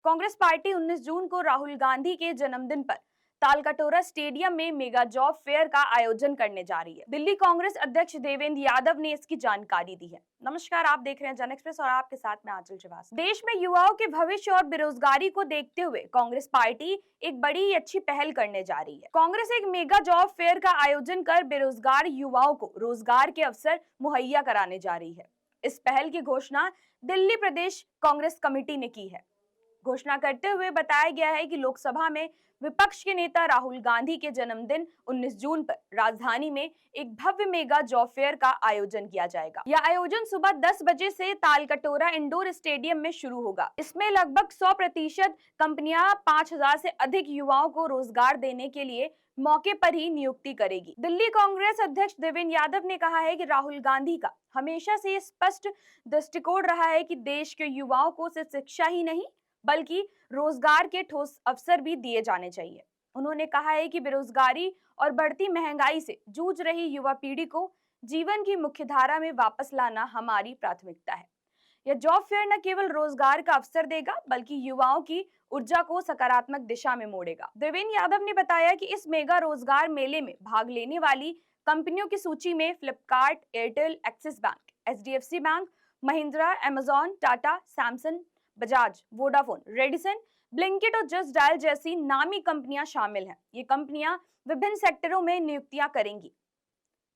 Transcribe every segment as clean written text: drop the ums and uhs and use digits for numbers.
Congress party 19 जून को राहुल गांधी के जन्मदिन पर तालकटोरा स्टेडियम में मेगा जॉब फेयर का आयोजन करने जा रही है। दिल्ली कांग्रेस अध्यक्ष देवेंद्र यादव ने इसकी जानकारी दी है। नमस्कार, आप देख रहे हैं जन एक्सप्रेस और आपके साथ मैं आंचल श्रीवास्तव। देश में युवाओं के भविष्य और बेरोजगारी को देखते हुए कांग्रेस पार्टी एक बड़ी अच्छी पहल करने जा रही है। कांग्रेस एक मेगा जॉब फेयर का आयोजन कर बेरोजगार युवाओं को रोजगार के अवसर मुहैया कराने जा रही है। इस पहल की घोषणा दिल्ली प्रदेश कांग्रेस कमेटी ने की है। घोषणा करते हुए बताया गया है कि लोकसभा में विपक्ष के नेता राहुल गांधी के जन्मदिन 19 जून पर राजधानी में एक भव्य मेगा जॉब फेयर का आयोजन किया जाएगा। यह आयोजन सुबह 10 बजे से तालकटोरा इंडोर स्टेडियम में शुरू होगा। इसमें लगभग 100% कंपनियां 5000 से अधिक युवाओं को रोजगार देने के लिए मौके पर ही नियुक्ति करेगी। दिल्ली कांग्रेस अध्यक्ष देवेंद्र यादव ने कहा है कि राहुल गांधी का हमेशा से स्पष्ट दृष्टिकोण रहा है कि देश के युवाओं को सिर्फ शिक्षा ही नहीं बल्कि रोजगार के ठोस अवसर भी दिए जाने चाहिए। उन्होंने कहा है कि बेरोजगारी और बढ़ती महंगाई से जूझ रही युवा पीढ़ी को जीवन की मुख्यधारा में वापस लाना हमारी प्राथमिकता है। यह जॉब फेयर न केवल रोजगार का अवसर देगा बल्कि युवाओं की ऊर्जा को सकारात्मक दिशा में मोड़ेगा। देवेंद्र यादव ने बताया कि इस मेगा रोजगार मेले में भाग लेने वाली कंपनियों की सूची में Flipkart, Airtel, axis bank, HDFC bank, Mahindra, Amazon, Tata, Samsung, Bajaj, Vodafone, Radisson, Blinkit और जस्ट डायल जैसी नामी कंपनियां शामिल हैं। ये कंपनियां विभिन्न सेक्टरों में नियुक्तियां करेंगी।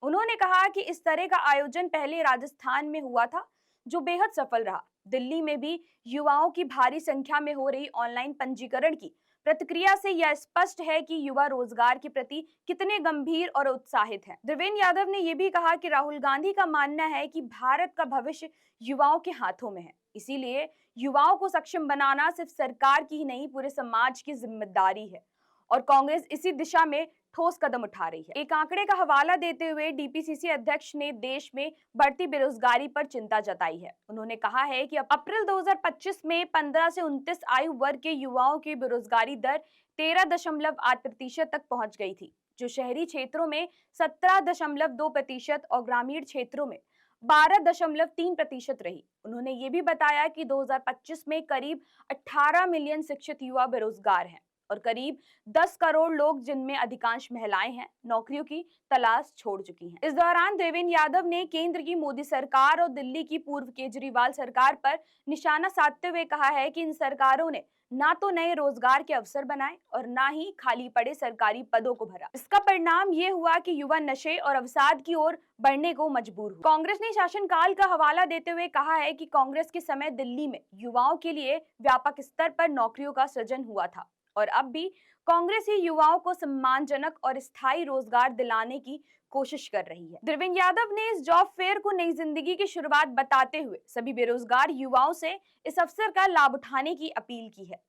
उन्होंने कहा कि इस तरह का आयोजन पहले राजस्थान में हुआ था जो बेहद सफल रहा। दिल्ली में भी युवाओं की भारी संख्या में हो रही ऑनलाइन पंजीकरण की प्रतिक्रिया से यह स्पष्ट है कि युवा रोजगार के प्रति कितने गंभीर और उत्साहित हैं। देवेंद्र यादव ने यह भी कहा कि राहुल गांधी का मानना है कि भारत का भविष्य युवाओं के हाथों में है। इसीलिए युवाओं को सक्षम बनाना सिर्फ सरकार की ही नहीं पूरे समाज की जिम्मेदारी है और कांग्रेस इसी दिशा में ठोस कदम उठा रही है। एक आंकड़े का हवाला देते हुए डीपीसीसी अध्यक्ष ने देश में बढ़ती बेरोजगारी पर चिंता जताई है। उन्होंने कहा है कि अप्रैल 2025 में 15 से 29 आयु वर्ग के युवाओं की बेरोजगारी दर 13.8% तक पहुंच गई थी, जो शहरी क्षेत्रों में 17.2% और ग्रामीण क्षेत्रों में 12.3% रही। उन्होंने ये भी बताया कि 2025 में करीब 18 मिलियन शिक्षित युवा बेरोजगार हैं और करीब 10 करोड़ लोग, जिनमें अधिकांश महिलाएं हैं, नौकरियों की तलाश छोड़ चुकी हैं। इस दौरान देवेंद्र यादव ने केंद्र की मोदी सरकार और दिल्ली की पूर्व केजरीवाल सरकार पर निशाना साधते हुए कहा है कि इन सरकारों ने ना तो नए रोजगार के अवसर बनाए और ना ही खाली पड़े सरकारी पदों को भरा। इसका परिणाम ये हुआ कि युवा नशे और अवसाद की ओर बढ़ने को मजबूर हुए। कांग्रेस ने शासनकाल का हवाला देते हुए कहा है कि कांग्रेस के समय दिल्ली में युवाओं के लिए व्यापक स्तर पर नौकरियों का सृजन हुआ था और अब भी कांग्रेस ही युवाओं को सम्मानजनक और स्थायी रोजगार दिलाने की कोशिश कर रही है। देवेंद्र यादव ने इस जॉब फेयर को नई जिंदगी की शुरुआत बताते हुए सभी बेरोजगार युवाओं से इस अवसर का लाभ उठाने की अपील की है।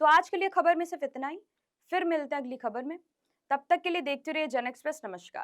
तो आज के लिए खबर में सिर्फ इतना ही। फिर मिलते हैं अगली खबर में। तब तक के लिए देखते रहिए जन एक्सप्रेस। नमस्कार।